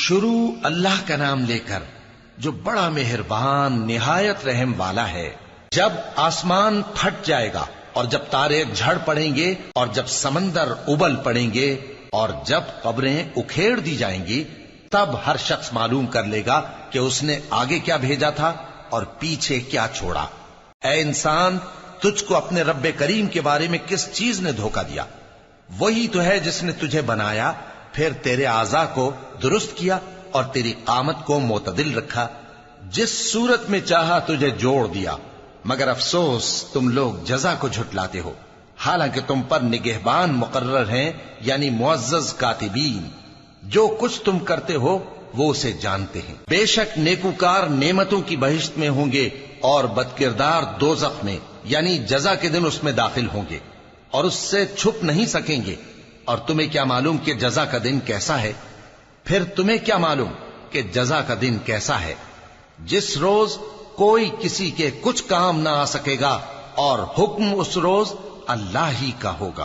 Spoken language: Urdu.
شروع اللہ کا نام لے کر جو بڑا مہربان نہایت رحم والا ہے۔ جب آسمان پھٹ جائے گا اور جب تارے جھڑ پڑیں گے اور جب سمندر ابل پڑیں گے اور جب قبریں اکھیڑ دی جائیں گی، تب ہر شخص معلوم کر لے گا کہ اس نے آگے کیا بھیجا تھا اور پیچھے کیا چھوڑا۔ اے انسان، تجھ کو اپنے رب کریم کے بارے میں کس چیز نے دھوکہ دیا؟ وہی تو ہے جس نے تجھے بنایا، پھر تیرے اعضاء کو درست کیا اور تیری قامت کو معتدل رکھا، جس صورت میں چاہا تجھے جوڑ دیا، مگر افسوس تم لوگ جزا کو جھٹلاتے ہو، حالانکہ تم پر نگہبان مقرر ہیں، یعنی معزز کاتبین۔ جو کچھ تم کرتے ہو وہ اسے جانتے ہیں۔ بے شک نیکوکار نعمتوں کی بہشت میں ہوں گے اور بدکردار دوزخ میں، یعنی جزا کے دن اس میں داخل ہوں گے اور اس سے چھپ نہیں سکیں گے۔ اور تمہیں کیا معلوم کہ جزا کا دن کیسا ہے؟ پھر تمہیں کیا معلوم کہ جزا کا دن کیسا ہے؟ جس روز کوئی کسی کے کچھ کام نہ آ سکے گا اور حکم اس روز اللہ ہی کا ہوگا۔